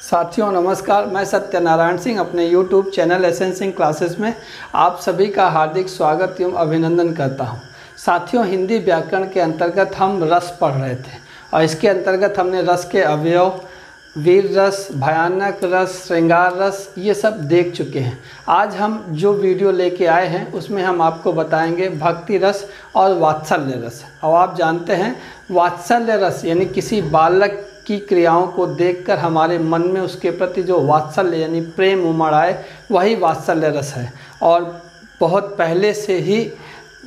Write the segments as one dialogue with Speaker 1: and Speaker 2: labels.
Speaker 1: साथियों नमस्कार, मैं सत्यनारायण सिंह अपने YouTube channel SN. Singh classes में आप सभी का हार्दिक स्वागत एवं अभिनंदन करता हूं। साथियों, हिंदी व्याकरण के अंतर्गत हम रस पढ़ रहे थे और इसके अंतर्गत हमने रस के अवयव, वीर रस, भयानक रस, श्रृंगार रस ये सब देख चुके हैं। आज हम जो वीडियो लेके आए हैं उसमें हम आपको बताएंगे भक्ति रस और वात्सल्य रस। और आप जानते हैं वात्सल्य रस यानी किसी बालक की क्रियाओं को देखकर हमारे मन में उसके प्रति जो वात्सल्य यानी प्रेम उमड़ आए, वही वात्सल्य रस है। और बहुत पहले से ही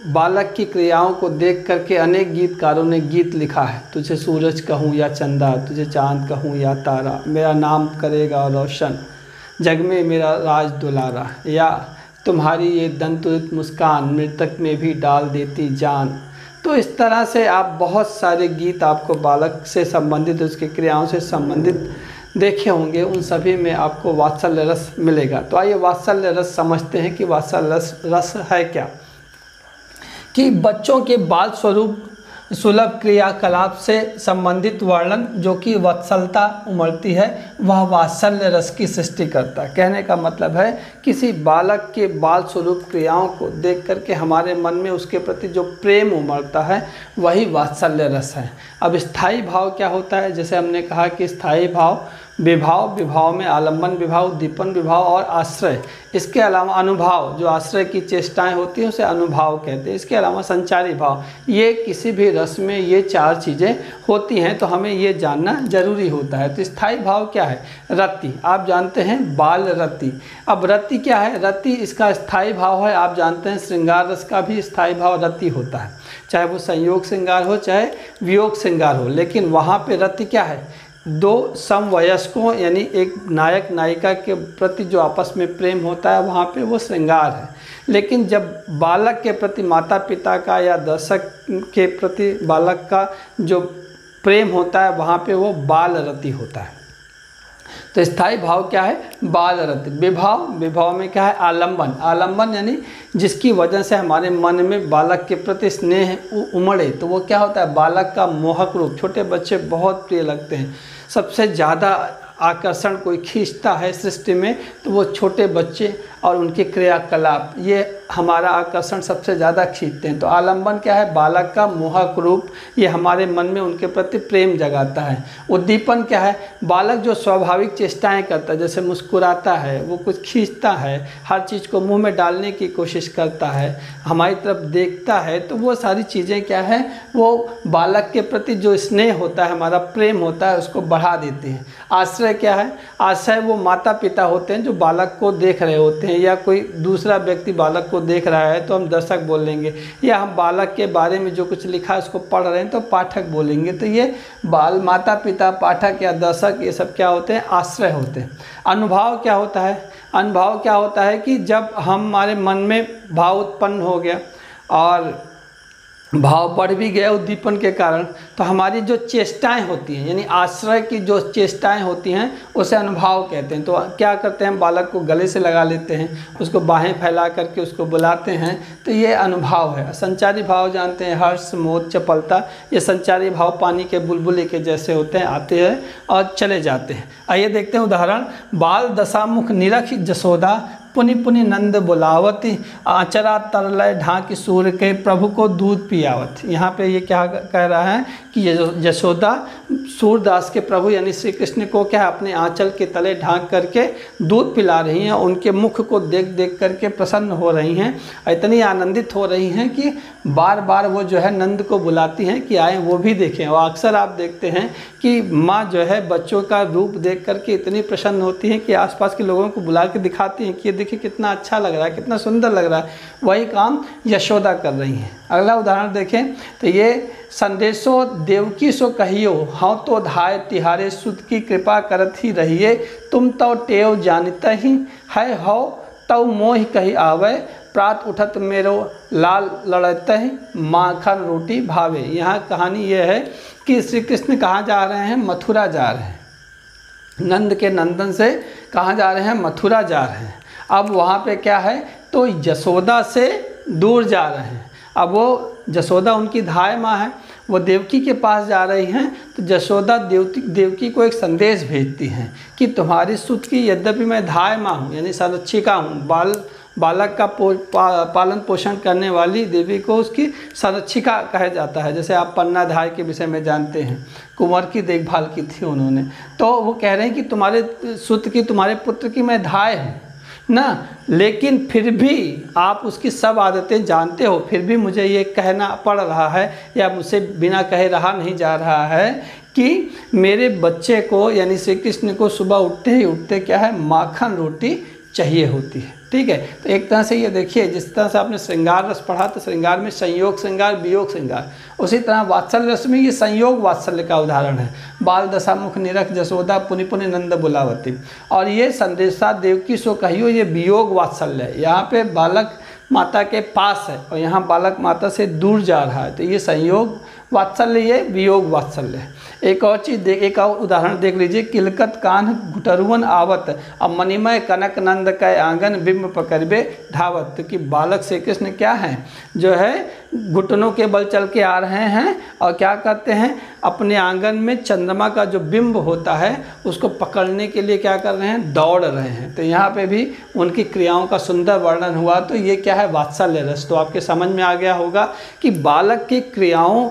Speaker 1: बालक की क्रियाओं को देख करके अनेक गीतकारों ने गीत लिखा है। तुझे सूरज कहूँ या चंदा, तुझे चांद कहूँ या तारा, मेरा नाम करेगा रोशन, जग में मेरा राज दुलारा, या तुम्हारी ये दंतुरित मुस्कान मृतक में भी डाल देती जान। तो इस तरह से आप बहुत सारे गीत आपको बालक से संबंधित, उसकी क्रियाओं से संबंधित देखे होंगे, उन सभी में आपको वात्सल्य रस मिलेगा। तो आइए वात्सल्य रस समझते हैं कि वात्सल्य रस है क्या। कि बच्चों के बाल स्वरूप सुलभ क्रियाकलाप से संबंधित वर्णन जो कि वत्सलता उमड़ती है, वह वात्सल्य रस की सृष्टि करता है। कहने का मतलब है किसी बालक के बाल स्वरूप क्रियाओं को देख करके हमारे मन में उसके प्रति जो प्रेम उमड़ता है, वही वात्सल्य रस है। अब स्थायी भाव क्या होता है? जैसे हमने कहा कि स्थायी भाव विभाव, विभाव में आलम्बन विभाव, उद्दीपन विभाव और आश्रय। इसके अलावा अनुभाव, जो आश्रय की चेष्टाएं होती हैं उसे अनुभाव कहते हैं। इसके अलावा संचारी भाव, ये किसी भी रस में ये चार चीज़ें होती हैं, तो हमें ये जानना जरूरी होता है। तो स्थायी भाव क्या है? रति, आप जानते हैं बाल रति। अब रति क्या है? रति इसका स्थायी भाव है। आप जानते हैं श्रृंगार रस का भी स्थायी भाव रति होता है, चाहे वो संयोग श्रृंगार हो चाहे वियोग श्रृंगार हो। लेकिन वहाँ पे रति क्या है? दो समवयस्कों यानी एक नायक नायिका के प्रति जो आपस में प्रेम होता है, वहाँ पे वो श्रृंगार है। लेकिन जब बालक के प्रति माता पिता का या दर्शक के प्रति बालक का जो प्रेम होता है, वहाँ पे वो बाल रति होता है। तो स्थायी भाव क्या है? बाल रति। विभाव, विभाव में क्या है? आलम्बन। आलम्बन यानी जिसकी वजह से हमारे मन में बालक के प्रति स्नेह उमड़े, तो वो क्या होता है? बालक का मोहक रूप। छोटे बच्चे बहुत प्रिय लगते हैं। सबसे ज़्यादा आकर्षण कोई खींचता है सृष्टि में, तो वो छोटे बच्चे और उनके क्रियाकलाप, ये हमारा आकर्षण सबसे ज़्यादा खींचते हैं। तो आलम्बन क्या है? बालक का मोहक रूप, ये हमारे मन में उनके प्रति प्रेम जगाता है। उद्दीपन क्या है? बालक जो स्वाभाविक चेष्टाएं करता है, जैसे मुस्कुराता है, वो कुछ खींचता है, हर चीज़ को मुंह में डालने की कोशिश करता है, हमारी तरफ देखता है, तो वो सारी चीज़ें क्या है? वो बालक के प्रति जो स्नेह होता है, हमारा प्रेम होता है, उसको बढ़ा देते हैं। आश्रय क्या है? आश्रय वो माता पिता होते हैं जो बालक को देख रहे होते हैं, या कोई दूसरा व्यक्ति बालक को देख रहा है तो हम दर्शक बोलेंगे, या हम बालक के बारे में जो कुछ लिखा है उसको पढ़ रहे हैं तो पाठक बोलेंगे। तो ये बाल, माता पिता, पाठक या दर्शक, ये सब क्या होते हैं? आश्रय होते हैं। अनुभाव क्या होता है? अनुभव क्या होता है कि जब हमारे मन में भाव उत्पन्न हो गया और भाव बढ़ भी गया उद्दीपन के कारण, तो हमारी जो चेष्टाएं होती हैं यानी आश्रय की जो चेष्टाएं होती हैं उसे अनुभाव कहते हैं। तो क्या करते हैं? बालक को गले से लगा लेते हैं, उसको बाहें फैला करके उसको बुलाते हैं, तो ये अनुभाव है। संचारी भाव जानते हैं, हर्ष, मोद, चपलता, ये संचारी भाव पानी के बुलबुले के जैसे होते हैं, आते हैं और चले जाते हैं। आइए देखते हैं उदाहरण। बाल दशामुख निरख जसोदा, पुनि पुनि नंद बुलावती, आचरा तरलय ढांक सूर्य के प्रभु को दूध पियावत। यहाँ पे ये क्या कह रहा है कि यशोदा सूरदास के प्रभु यानी श्री कृष्ण को क्या है? अपने आंचल के तले ढांक करके दूध पिला रही हैं। उनके मुख को देख देख करके प्रसन्न हो रही हैं, इतनी आनंदित हो रही हैं कि बार बार वो जो है नंद को बुलाती हैं कि आए वो भी देखें। और अक्सर आप देखते हैं कि माँ जो है बच्चों का रूप देख करके इतनी प्रसन्न होती हैं कि आसपास के लोगों को बुला के दिखाती हैं कि ये देखिए कितना अच्छा लग रहा है, कितना सुंदर लग रहा है। वही काम यशोदा कर रही हैं। अगला उदाहरण देखें तो ये संदेशो देवकी सो कहियो, हाँ तो धाय तिहारे सुत की कृपा करत ही रहिए, तुम तो टेव जानते ही है हो तव मोह कही आवे, प्रात उठत मेरो लाल लड़ते ही माखन रोटी भावे। यहाँ कहानी ये है कि श्री कृष्ण कहाँ जा रहे हैं? मथुरा जा रहे हैं। नंद के नंदन से कहाँ जा रहे हैं? मथुरा जा रहे हैं। अब वहाँ पे क्या है? तो यशोदा से दूर जा रहे हैं। अब वो यशोदा उनकी धाय माँ है, वो देवकी के पास जा रही हैं तो यशोदा देवकी को एक संदेश भेजती हैं कि तुम्हारी सुत की यद्यपि मैं धाय माँ हूँ यानी संरक्षिका हूँ, बालक का पालन पोषण करने वाली देवी को उसकी संरक्षिका कहा जाता है। जैसे आप पन्नाधाय के विषय में जानते हैं, कुंवर की देखभाल की थी उन्होंने। तो वो कह रहे हैं कि तुम्हारे सुत की, तुम्हारे पुत्र की मैं धाय हूँ ना, लेकिन फिर भी आप उसकी सब आदतें जानते हो, फिर भी मुझे ये कहना पड़ रहा है या मुझसे बिना कहे रहा नहीं जा रहा है कि मेरे बच्चे को यानी श्री कृष्ण को सुबह उठते क्या है, माखन रोटी चाहिए होती है। ठीक है, तो एक तरह से ये देखिए, जिस तरह से आपने श्रृंगार रस पढ़ा तो श्रृंगार में संयोग श्रृंगार, वियोग श्रृंगार, उसी तरह वात्सल्य रस में ये संयोग वात्सल्य का उदाहरण है। बाल दशा मुख निरख जसोदा पुनि पुनि नंद बुलावती। और ये संदेशा देवकी सो कहियो, ये वियोग वात्सल्य है। यहाँ पे बालक माता के पास है और यहाँ बालक माता से दूर जा रहा है, तो ये संयोग वात्सल्य, ये वियोग वात्सल्य है। एक और चीज़ एक और उदाहरण देख लीजिए, किलकत कान घुटरुवन आवत, अब मणिमय कनक नंद कै आंगन बिंब पकड़बे धावत। तो कि बालक श्री कृष्ण क्या हैं, जो है घुटनों के बल चल के आ रहे हैं और क्या करते हैं, अपने आंगन में चंद्रमा का जो बिंब होता है उसको पकड़ने के लिए क्या कर रहे हैं, दौड़ रहे हैं। तो यहाँ पे भी उनकी क्रियाओं का सुंदर वर्णन हुआ। तो ये क्या है, वात्सल्य रस। तो आपके समझ में आ गया होगा कि बालक की क्रियाओं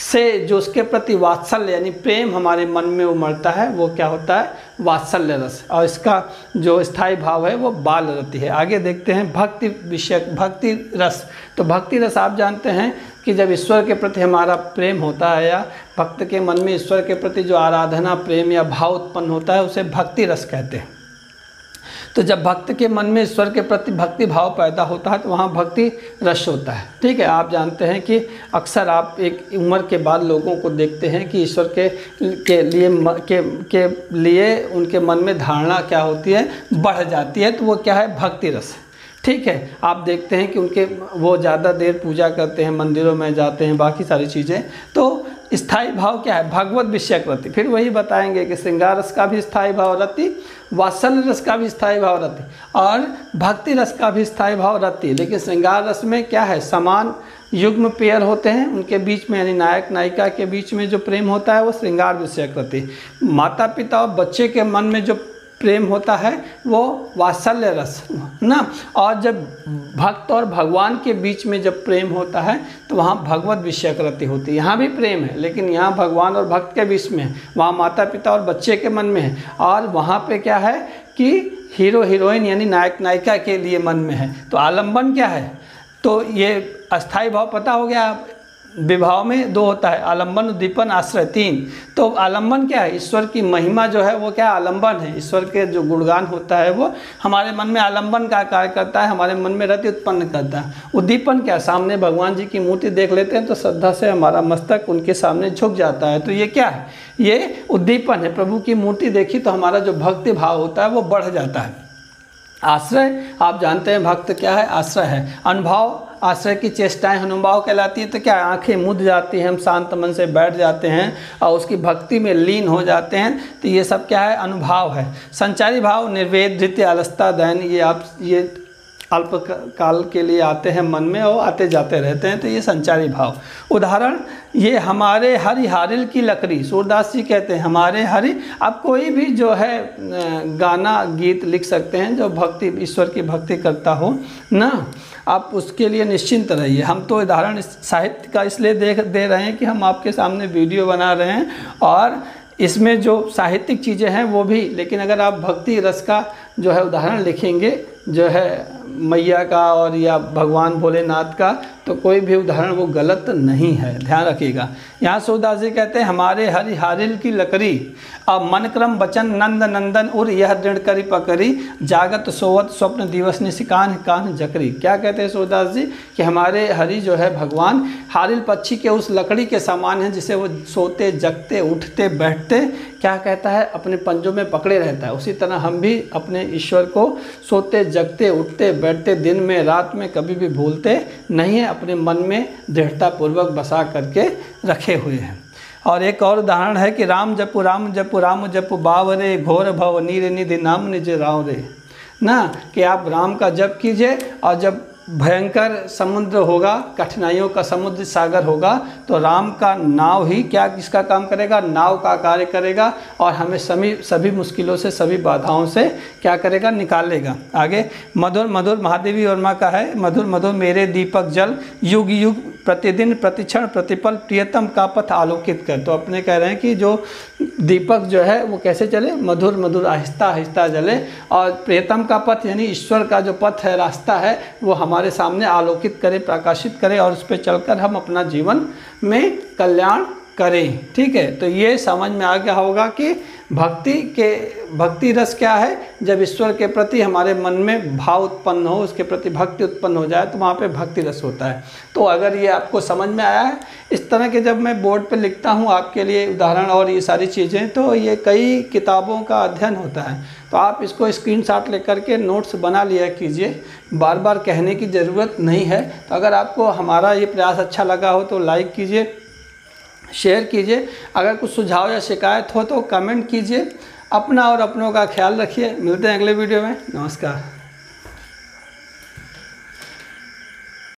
Speaker 1: से जो उसके प्रति वात्सल्य यानी प्रेम हमारे मन में उमड़ता है, वो क्या होता है, वात्सल्य रस। और इसका जो स्थायी भाव है वो बाल रति है। आगे देखते हैं भक्ति विषयक भक्ति रस। तो भक्ति रस आप जानते हैं कि जब ईश्वर के प्रति हमारा प्रेम होता है या भक्त के मन में ईश्वर के प्रति जो आराधना प्रेम या भाव उत्पन्न होता है उसे भक्ति रस कहते हैं। तो जब भक्त के मन में ईश्वर के प्रति भक्ति भाव पैदा होता है तो वहाँ भक्ति रस होता है। ठीक है, आप जानते हैं कि अक्सर आप एक उम्र के बाद लोगों को देखते हैं कि ईश्वर के लिए उनके मन में धारणा क्या होती है, बढ़ जाती है। तो वो क्या है, भक्ति रस। ठीक है, आप देखते हैं कि वो ज़्यादा देर पूजा करते हैं, मंदिरों में जाते हैं, बाकी सारी चीज़ें। तो स्थायी भाव क्या है, भगवत विषयक रति। फिर वही बताएंगे कि श्रृंगार रस का भी स्थायी भाव रति, वात्सल्य रस का भी स्थायी भाव रति और भक्ति रस का भी स्थायी भाव रति। लेकिन श्रृंगार रस में क्या है, समान युग्म पेयर होते हैं, उनके बीच में यानी नायक नायिका के बीच में जो प्रेम होता है वो श्रृंगार विषयक रति। माता पिता और बच्चे के मन में जो प्रेम होता है वो वात्सल्य रस ना। और जब भक्त और भगवान के बीच में जब प्रेम होता है तो वहाँ भगवत विषयक रति होती है। यहाँ भी प्रेम है लेकिन यहाँ भगवान और भक्त के बीच में है, वहाँ माता पिता और बच्चे के मन में है। और वहाँ पे क्या है कि हीरो हीरोइन यानी नायक नायिका के लिए मन में है। तो आलम्बन क्या है, तो ये अस्थायी भाव पता हो गया। विभाव में दो होता है, आलम्बन उद्दीपन आश्रय, 3। तो आलम्बन क्या है, ईश्वर की महिमा जो है वो क्या आलम्बन है। ईश्वर के जो गुणगान होता है वो हमारे मन में आलम्बन का कार्य करता है, हमारे मन में रति उत्पन्न करता है। उद्दीपन क्या, सामने भगवान जी की मूर्ति देख लेते हैं तो श्रद्धा से हमारा मस्तक उनके सामने झुक जाता है। तो ये क्या है, ये उद्दीपन है। प्रभु की मूर्ति देखी तो हमारा जो भक्ति भाव होता है वो बढ़ जाता है। आश्रय आप जानते हैं भक्त क्या है, आश्रय है। अनुभव, आश्रय की चेष्टाएं अनुभाव कहलाती है। तो क्या, आंखें मुद जाती हैं, हम शांत मन से बैठ जाते हैं और उसकी भक्ति में लीन हो जाते हैं। तो ये सब क्या है, अनुभाव है। संचारी भाव, निर्वेद धृत्य अलसता दैन, ये अल्प काल के लिए आते हैं मन में और आते जाते रहते हैं। तो ये संचारी भाव। उदाहरण, ये हमारे हरि हारिल की लकड़ी, सूरदास जी कहते हैं हमारे हरि। आप कोई भी जो है गाना गीत लिख सकते हैं जो भक्ति ईश्वर की भक्ति करता हो ना, आप उसके लिए निश्चिंत रहिए। हम तो उदाहरण साहित्य का इसलिए दे रहे हैं कि हम आपके सामने वीडियो बना रहे हैं और इसमें जो साहित्यिक चीज़ें हैं वो भी। लेकिन अगर आप भक्ति रस का जो है उदाहरण लिखेंगे जो है मैया का और या भगवान भोलेनाथ का, तो कोई भी उदाहरण वो गलत नहीं है, ध्यान रखिएगा। यहाँ सूरदास जी कहते हैं हमारे हरि हारिल की लकड़ी, अब मन क्रम बचन नंद नंदन उर यह दृढ़ करी पकड़ी, जागत सोवत स्वप्न दिवस निशिकान कान जकरी। क्या कहते हैं सूरदास जी कि हमारे हरि जो है भगवान हारिल पक्षी के उस लकड़ी के समान है जिसे वो सोते जगते उठते बैठते क्या कहता है अपने पंजों में पकड़े रहता है। उसी तरह हम भी अपने ईश्वर को सोते जगते उठते बैठते दिन में रात में कभी भी भूलते नहीं है, अपने मन में दृढ़तापूर्वक बसा करके रखे हुए हैं। और एक और उदाहरण है कि राम जपु राम जपु राम जपु बावरे घोर भव नीर निधि नाम निज राव रे ना, कि आप राम का जप कीजिए और जब भयंकर समुद्र होगा, कठिनाइयों का समुद्र सागर होगा, तो राम का नाव ही क्या किसका काम करेगा, नाव का कार्य करेगा और हमें सभी मुश्किलों से, सभी बाधाओं से क्या करेगा, निकालेगा। आगे मधुर मधुर महादेवी वर्मा का है, मधुर मधुर मेरे दीपक जल, युग युग प्रतिदिन प्रतिक्षण प्रतिपल प्रियतम का पथ आलोकित कर। तो अपने कह रहे हैं कि जो दीपक जो है वो कैसे चले, मधुर मधुर आहिस्ता आहिस्ता जले, और प्रियतम का पथ यानी ईश्वर का जो पथ है, रास्ता है, वो हमारे सामने आलोकित करे, प्रकाशित करे और उस पर चलकर हम अपना जीवन में कल्याण करें। ठीक है, तो ये समझ में आ गया होगा कि भक्ति रस क्या है। जब ईश्वर के प्रति हमारे मन में भाव उत्पन्न हो, उसके प्रति भक्ति उत्पन्न हो जाए, तो वहाँ पे भक्ति रस होता है। तो अगर ये आपको समझ में आया है, इस तरह के जब मैं बोर्ड पे लिखता हूँ आपके लिए उदाहरण और ये सारी चीज़ें, तो ये कई किताबों का अध्ययन होता है। तो आप इसको स्क्रीनशॉट लेकर के नोट्स बना लिया कीजिए, बार बार कहने की ज़रूरत नहीं है। तो अगर आपको हमारा ये प्रयास अच्छा लगा हो तो लाइक कीजिए, शेयर कीजिए। अगर कुछ सुझाव या शिकायत हो तो कमेंट कीजिए। अपना और अपनों का ख्याल रखिए। मिलते हैं अगले वीडियो में। नमस्कार।